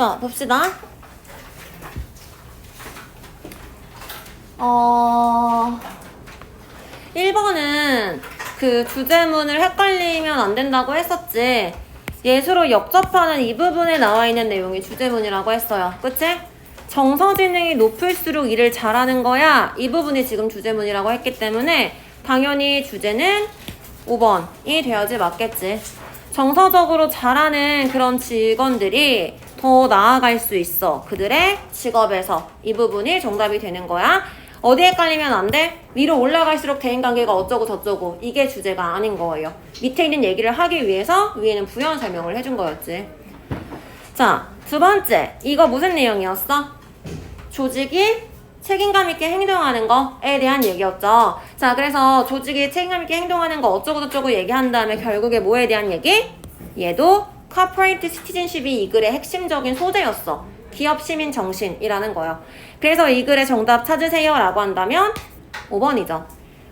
자, 봅시다. 1번은 그 주제문을 헷갈리면 안 된다고 했었지. 예수로 역접하는 이 부분에 나와 있는 내용이 주제문이라고 했어요. 그치? 정서지능이 높을수록 일을 잘하는 거야. 이 부분이 지금 주제문이라고 했기 때문에 당연히 주제는 5번이 되어야지 맞겠지. 정서적으로 잘하는 그런 직원들이 더 나아갈 수 있어. 그들의 직업에서. 이 부분이 정답이 되는 거야. 어디에 헷갈리면 안 돼? 위로 올라갈수록 대인관계가 어쩌고 저쩌고. 이게 주제가 아닌 거예요. 밑에 있는 얘기를 하기 위해서 위에는 부연 설명을 해준 거였지. 자, 두 번째. 이거 무슨 내용이었어? 조직이 책임감 있게 행동하는 거에 대한 얘기였죠. 자, 그래서 조직이 책임감 있게 행동하는 거 어쩌고 저쩌고 얘기한 다음에 결국에 뭐에 대한 얘기? 얘도 corporate citizenship이 이 글의 핵심적인 소재였어. 기업 시민 정신이라는 거요. 그래서 이 글의 정답 찾으세요 라고 한다면 5번이죠.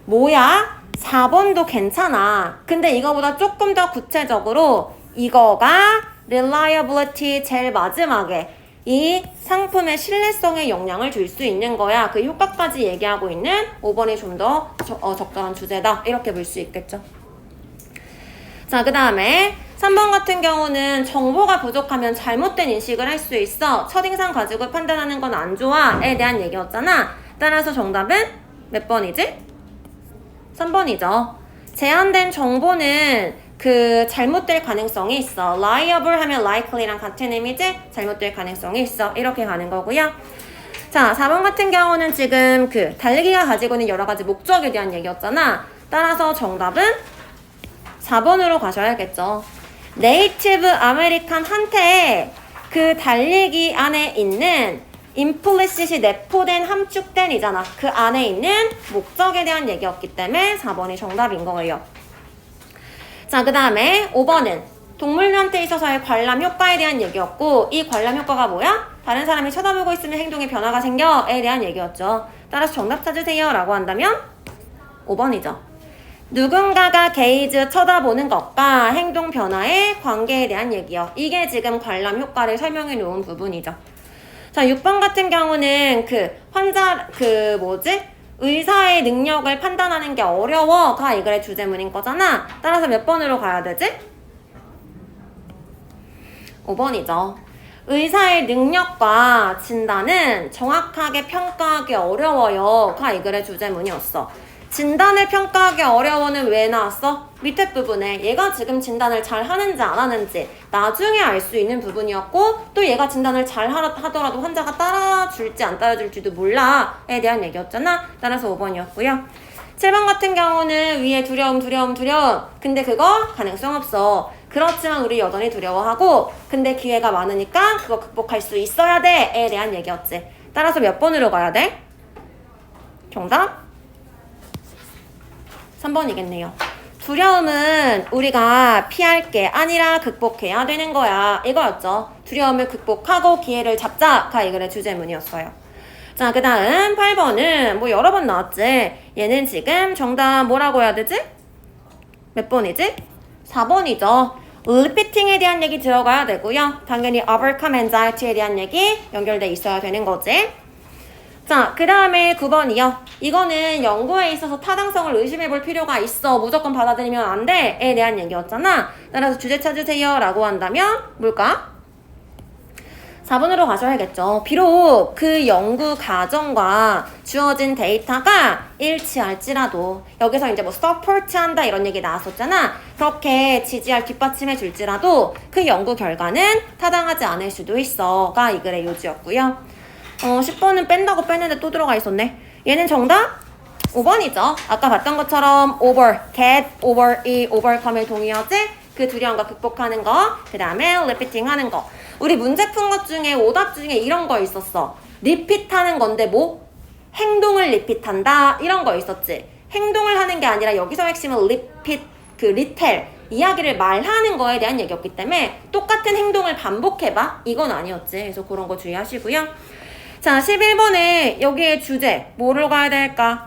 뭐야? 4번도 괜찮아. 근데 이거보다 조금 더 구체적으로 이거가 reliability 제일 마지막에 이 상품의 신뢰성에 영향을 줄 수 있는 거야. 그 효과까지 얘기하고 있는 5번이 좀 더 적절한 주제다. 이렇게 볼 수 있겠죠. 자, 그 다음에 3번 같은 경우는 정보가 부족하면 잘못된 인식을 할 수 있어. 첫인상 가지고 판단하는 건 안 좋아에 대한 얘기였잖아. 따라서 정답은 몇 번이지? 3번이죠. 제한된 정보는 그 잘못될 가능성이 있어. liable 하면 likely랑 같은 의미지? 잘못될 가능성이 있어. 이렇게 가는 거고요. 자, 4번 같은 경우는 지금 그 달리기가 가지고 있는 여러 가지 목적에 대한 얘기였잖아. 따라서 정답은 4번으로 가셔야겠죠. 네이티브 아메리칸한테 그 달리기 안에 있는 implicit이 내포된 함축된 이잖아. 그 안에 있는 목적에 대한 얘기였기 때문에 4번이 정답인 거예요. 자, 그 다음에 5번은 동물한테 있어서의 관람 효과에 대한 얘기였고, 이 관람 효과가 뭐야? 다른 사람이 쳐다보고 있으면 행동에 변화가 생겨에 대한 얘기였죠. 따라서 정답 찾으세요 라고 한다면 5번이죠. 누군가가 게이즈 쳐다보는 것과 행동 변화의 관계에 대한 얘기요. 이게 지금 관람 효과를 설명해 놓은 부분이죠. 자, 6번 같은 경우는 의사의 능력을 판단하는 게 어려워가 이 글의 주제문인 거잖아. 따라서 몇 번으로 가야 되지? 5번이죠. 의사의 능력과 진단은 정확하게 평가하기 어려워요가 이 글의 주제문이었어. 진단을 평가하기 어려워는 왜 나왔어? 밑에 부분에 얘가 지금 진단을 잘 하는지 안 하는지 나중에 알 수 있는 부분이었고, 또 얘가 진단을 잘 하더라도 환자가 따라줄지 안 따라줄지도 몰라에 대한 얘기였잖아. 따라서 5번이었고요. 7번 같은 경우는 위에 두려움. 근데 그거 가능성 없어. 그렇지만 우리 여전히 두려워하고, 근데 기회가 많으니까 그거 극복할 수 있어야 돼에 대한 얘기였지. 따라서 몇 번으로 가야 돼? 정답? 3번이겠네요. 두려움은 우리가 피할 게 아니라 극복해야 되는 거야. 이거였죠. 두려움을 극복하고 기회를 잡자가 이 글의 주제문이었어요. 자, 그 다음 8번은 뭐 여러 번 나왔지. 얘는 지금 정답 뭐라고 해야 되지? 몇 번이지? 4번이죠. repeating에 대한 얘기 들어가야 되고요. 당연히 overcome anxiety에 대한 얘기 연결돼 있어야 되는 거지. 자, 그 다음에 9번이요. 이거는 연구에 있어서 타당성을 의심해 볼 필요가 있어. 무조건 받아들이면 안 돼. 에 대한 얘기였잖아. 따라서 주제 찾으세요 라고 한다면 뭘까? 4번으로 가셔야겠죠. 비록 그 연구 과정과 주어진 데이터가 일치할지라도, 여기서 이제 뭐 서포트 한다 이런 얘기 나왔었잖아. 그렇게 지지할 뒷받침해 줄지라도 그 연구 결과는 타당하지 않을 수도 있어가 이 글의 요지였고요. 10번은 뺀다고 뺐는데 또 들어가 있었네. 얘는 정답? 5번이죠. 아까 봤던 것처럼 get over 이 overcome의 동의어지? 그 두려움과 극복하는 거. 그 다음에 repeating 하는 거. 우리 문제 푼 것 중에 오답 중에 이런 거 있었어. repeat 하는 건데 뭐? 행동을 repeat 한다. 이런 거 있었지. 행동을 하는 게 아니라 여기서 핵심은 repeat, retell. 이야기를 말하는 거에 대한 얘기였기 때문에 똑같은 행동을 반복해봐. 이건 아니었지. 그래서 그런 거 주의하시고요. 자, 11번에 여기에 주제 뭐로 가야 될까?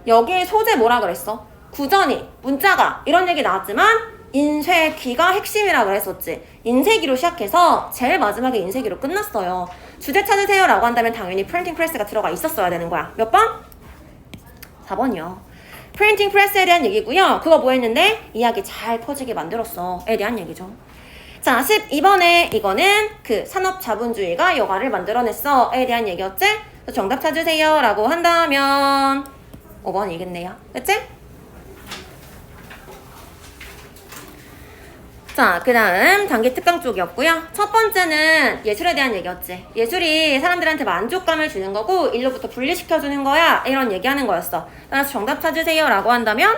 여기에 소재 뭐라 그랬어? 구전이, 문자가 이런 얘기 나왔지만 인쇄 귀가 핵심이라 그랬었지. 인쇄기로 시작해서 제일 마지막에 인쇄기로 끝났어요. 주제 찾으세요 라고 한다면 당연히 프린팅 프레스가 들어가 있었어야 되는 거야. 몇 번? 4번이요. 프린팅 프레스에 대한 얘기고요. 그거 뭐 했는데? 이야기 잘 퍼지게 만들었어에 대한 얘기죠. 자, 12번에 이거는 그 산업자본주의가 여가를 만들어냈어에 대한 얘기였지? 그래서 정답 찾으세요 라고 한다면 5번이겠네요. 그치? 자, 그 다음 단기 특강 쪽이었고요. 첫 번째는 예술에 대한 얘기였지. 예술이 사람들한테 만족감을 주는 거고 일로부터 분리시켜주는 거야 이런 얘기하는 거였어. 따라서 정답 찾으세요 라고 한다면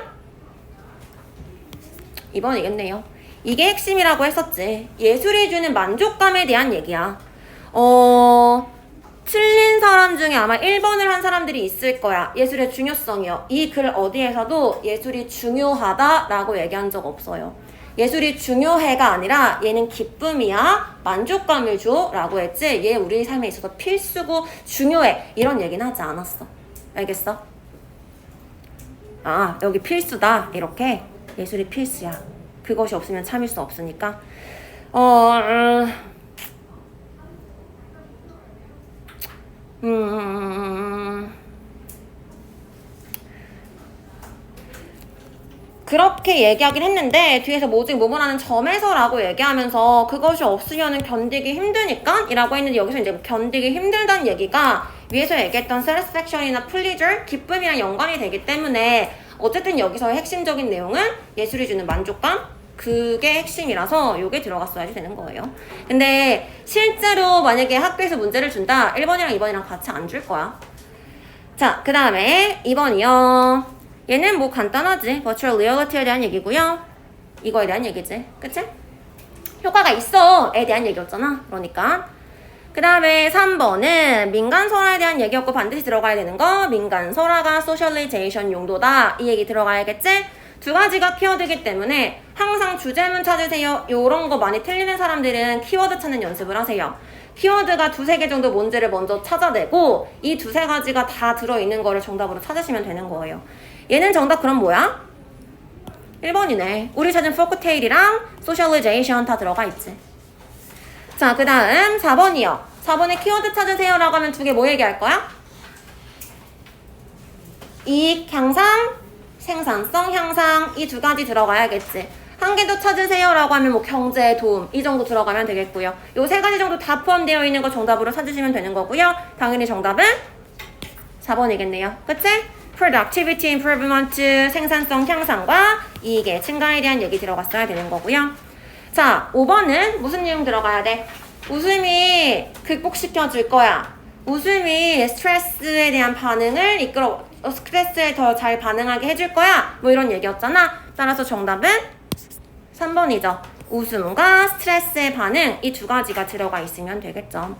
2번이겠네요. 이게 핵심이라고 했었지. 예술이 주는 만족감에 대한 얘기야. 틀린 사람 중에 아마 1번을 한 사람들이 있을 거야. 예술의 중요성이요. 이 글 어디에서도 예술이 중요하다라고 얘기한 적 없어요. 예술이 중요해가 아니라 얘는 기쁨이야, 만족감을 줘 라고 했지, 얘 우리 삶에 있어서 필수고 중요해 이런 얘기는 하지 않았어. 알겠어? 아, 여기 필수다 이렇게. 예술이 필수야. 그것이 없으면 참을 수 없으니까. 그렇게 얘기하긴 했는데 뒤에서 오직 뭐뭐라는 점에서라고 얘기하면서 그것이 없으면 견디기 힘드니까 이라고 했는데 여기서 이제 견디기 힘들다는 얘기가 위에서 얘기했던 satisfaction이나 pleasure, 기쁨이랑 연관이 되기 때문에 어쨌든 여기서의 핵심적인 내용은 예술이 주는 만족감, 그게 핵심이라서 요게 들어갔어야지 되는 거예요. 근데 실제로 만약에 학교에서 문제를 준다 1번이랑 2번이랑 같이 안 줄 거야. 자, 그 다음에 2번이요. 얘는 뭐 간단하지. Virtual Reality에 대한 얘기고요. 이거에 대한 얘기지. 그치? 효과가 있어에 대한 얘기였잖아. 그러니까. 그 다음에 3번은 민간설화에 대한 얘기였고 반드시 들어가야 되는 거. 민간설화가 소셜리제이션 용도다. 이 얘기 들어가야겠지? 두 가지가 키워드이기 때문에 항상 주제문 찾으세요. 요런 거 많이 틀리는 사람들은 키워드 찾는 연습을 하세요. 키워드가 2-3개 정도 뭔지를 먼저 찾아내고 이 2-3가지가 다 들어있는 거를 정답으로 찾으시면 되는 거예요. 얘는 정답 그럼 뭐야? 1번이네. 우리 찾은 포크테일이랑 소셜리제이션 다 들어가 있지. 자, 그 다음 4번이요. 4번에 키워드 찾으세요 라고 하면 2개 뭐 얘기할 거야? 이익 향상, 생산성 향상 이 2가지 들어가야겠지. 한 개 더 찾으세요 라고 하면 뭐 경제에 도움 이 정도 들어가면 되겠고요. 요 3가지 정도 다 포함되어 있는 거 정답으로 찾으시면 되는 거고요. 당연히 정답은 4번이겠네요. 그치? Productivity Improvement, 생산성 향상과 이익의 증가에 대한 얘기 들어갔어야 되는 거고요. 자, 5번은 무슨 내용 들어가야 돼? 웃음이 극복시켜줄 거야. 웃음이 스트레스에 대한 반응을 스트레스에 더 잘 반응하게 해줄 거야. 뭐 이런 얘기였잖아. 따라서 정답은 3번이죠. 웃음과 스트레스의 반응 이 2가지가 들어가 있으면 되겠죠.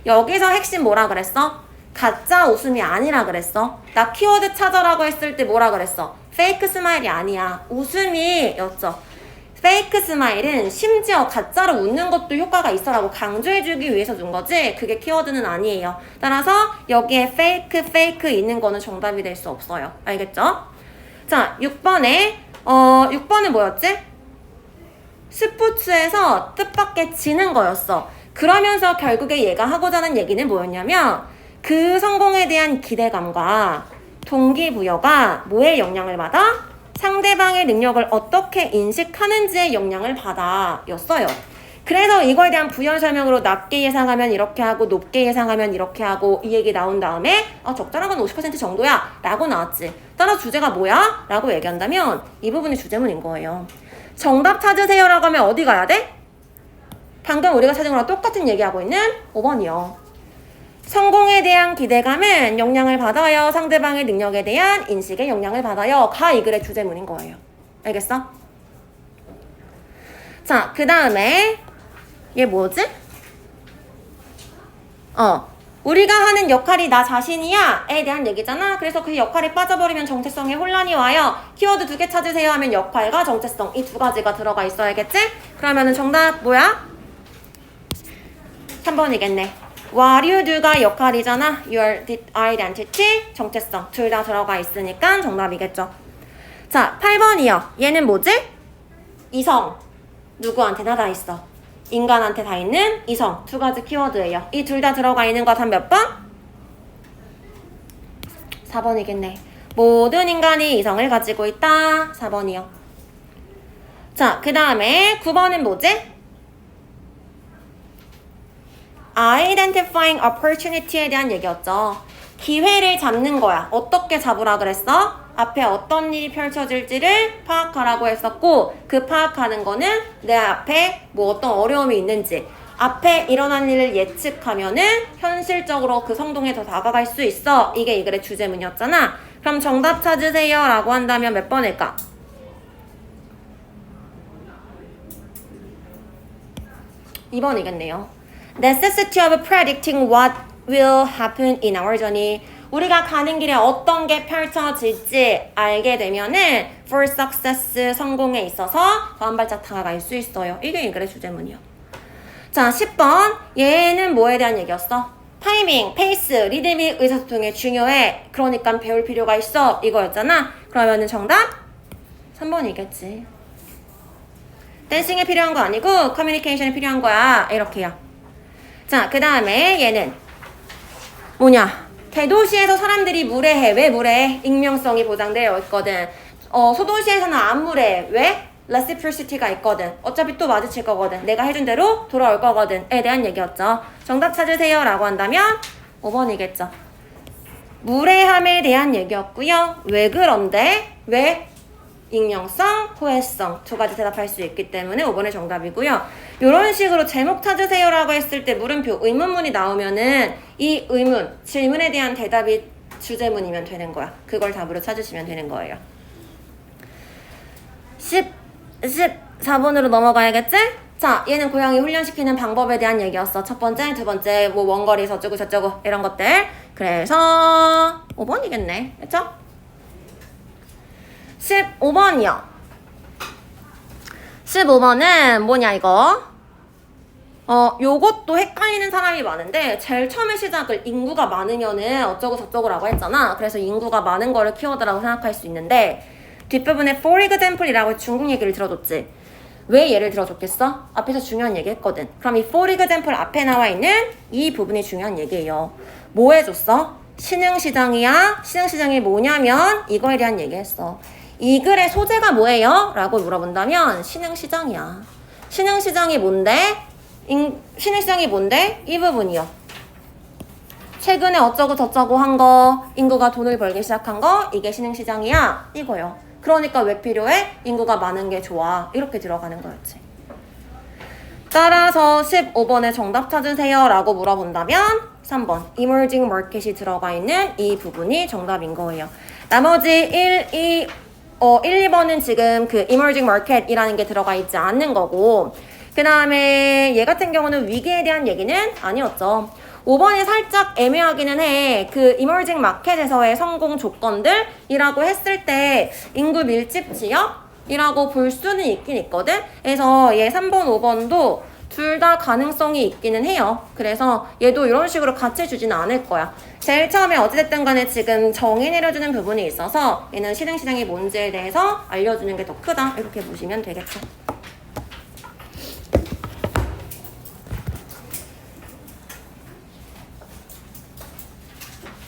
여기서 핵심 뭐라 그랬어? 가짜 웃음이 아니라 그랬어. 나 키워드 찾아라고 했을 때 뭐라 그랬어? 페이크 스마일이 아니야. 웃음이 였죠. 페이크 스마일은 심지어 가짜로 웃는 것도 효과가 있어라고 강조해주기 위해서 준 거지 그게 키워드는 아니에요. 따라서 여기에 페이크 있는 거는 정답이 될 수 없어요. 알겠죠? 자, 6번은 뭐였지? 스포츠에서 뜻밖의 지는 거였어. 그러면서 결국에 얘가 하고자 하는 얘기는 뭐였냐면 그 성공에 대한 기대감과 동기부여가 뭐에 영향을 받아? 상대방의 능력을 어떻게 인식하는지에 영향을 받아 였어요. 그래서 이거에 대한 부연 설명으로 낮게 예상하면 이렇게 하고 높게 예상하면 이렇게 하고 이 얘기 나온 다음에 적절한 건 50% 정도야 라고 나왔지. 따라서 주제가 뭐야? 라고 얘기한다면 이 부분이 주제문인 거예요. 정답 찾으세요 라고 하면 어디 가야 돼? 방금 우리가 찾은 거랑 똑같은 얘기하고 있는 5번이요. 성공에 대한 기대감은 영향을 받아요. 상대방의 능력에 대한 인식에 영향을 받아요. 가 이 글의 주제문인 거예요. 알겠어? 자, 그 다음에 얘 뭐지? 우리가 하는 역할이 나 자신이야 에 대한 얘기잖아. 그래서 그 역할이 빠져버리면 정체성에 혼란이 와요. 키워드 2개 찾으세요 하면 역할과 정체성 이 2가지가 들어가 있어야겠지? 그러면은 정답 뭐야? 3번이겠네. What you do가 역할이잖아. Your identity, 정체성 둘 다 들어가 있으니까 정답이겠죠. 자, 8번이요. 얘는 뭐지? 이성. 누구한테나 다 있어. 인간한테 다 있는 이성 두 가지 키워드예요. 이 둘 다 들어가 있는 거 단 몇 번? 4번이겠네. 모든 인간이 이성을 가지고 있다. 4번이요. 자, 그 다음에 9번은 뭐지? Identifying opportunity에 대한 얘기였죠. 기회를 잡는 거야. 어떻게 잡으라 그랬어? 앞에 어떤 일이 펼쳐질지를 파악하라고 했었고, 그 파악하는 거는 내 앞에 뭐 어떤 어려움이 있는지, 앞에 일어난 일을 예측하면은 현실적으로 그 성공에 더 다가갈 수 있어. 이게 이 글의 주제문이었잖아. 그럼 정답 찾으세요 라고 한다면 몇 번일까? 2번이겠네요. Necessity of predicting what will happen in our journey. 우리가 가는 길에 어떤 게 펼쳐질지 알게 되면은 for success, 성공에 있어서 더 한 발짝 다가갈 수 있어요. 이게 이 글의 주제문이요. 자, 10번. 얘는 뭐에 대한 얘기였어? 타이밍, 페이스, 리듬이 의사소통에 중요해. 그러니까 배울 필요가 있어. 이거였잖아. 그러면은 정답? 3번이겠지. 댄싱에 필요한 거 아니고 커뮤니케이션에 필요한 거야. 이렇게요. 자, 그 다음에 얘는 뭐냐? 대도시에서 사람들이 무례해. 왜 무례해? 익명성이 보장되어 있거든. 소도시에서는 안 무례해. 왜? reciprocity가 있거든. 어차피 또 마주칠 거거든. 내가 해준 대로 돌아올 거거든. 에 대한 얘기였죠. 정답 찾으세요 라고 한다면 5번이겠죠. 무례함에 대한 얘기였고요. 왜 그런데? 왜? 익명성, 호혜성 두 가지 대답할 수 있기 때문에 5번의 정답이고요. 이런 식으로 제목 찾으세요 라고 했을 때 물음표, 의문문이 나오면은 이 의문, 질문에 대한 대답이 주제문이면 되는 거야. 그걸 답으로 찾으시면 되는 거예요. 14번으로 넘어가야겠지? 자, 얘는 고양이 훈련시키는 방법에 대한 얘기였어. 첫 번째, 두 번째, 뭐 원거리에서 어쩌고 저쩌고 이런 것들. 그래서 5번이겠네. 그쵸? 15번이요. 15번은 뭐냐 이거? 요것도 헷갈리는 사람이 많은데 제일 처음에 시작을 인구가 많으면은 어쩌고 저쩌고라고 했잖아. 그래서 인구가 많은 거를 키워드라고 생각할 수 있는데 뒷부분에 for example이라고 중국 얘기를 들어줬지. 왜 예를 들어줬겠어? 앞에서 중요한 얘기 했거든. 그럼 이 for example 앞에 나와 있는 이 부분이 중요한 얘기예요. 뭐 해줬어? 신흥시장이야. 신흥시장이 뭐냐면 이거에 대한 얘기했어. 이 글의 소재가 뭐예요? 라고 물어본다면 신흥시장이야. 신흥시장이 뭔데? 신흥시장이 뭔데? 이 부분이요. 최근에 어쩌고 저쩌고 한 거, 인구가 돈을 벌기 시작한 거, 이게 신흥시장이야. 이거요. 그러니까 왜 필요해? 인구가 많은 게 좋아. 이렇게 들어가는 거였지. 따라서 15번에 정답 찾으세요 라고 물어본다면 3번 emerging market이 들어가 있는 이 부분이 정답인 거예요. 나머지 1, 2번은 지금 그 emerging market이라는 게 들어가 있지 않는 거고 그 다음에 얘 같은 경우는 위기에 대한 얘기는 아니었죠. 5번이 살짝 애매하기는 해. 그 emerging market에서의 성공 조건들이라고 했을 때 인구 밀집 지역이라고 볼 수는 있긴 있거든. 그래서 얘 3번, 5번도 둘 다 가능성이 있기는 해요. 그래서 얘도 이런 식으로 같이 주지는 않을 거야. 제일 처음에 어찌됐든 간에 지금 정의 내려주는 부분이 있어서 얘는 신흥시장이 뭔지에 대해서 알려주는 게 더 크다. 이렇게 보시면 되겠죠.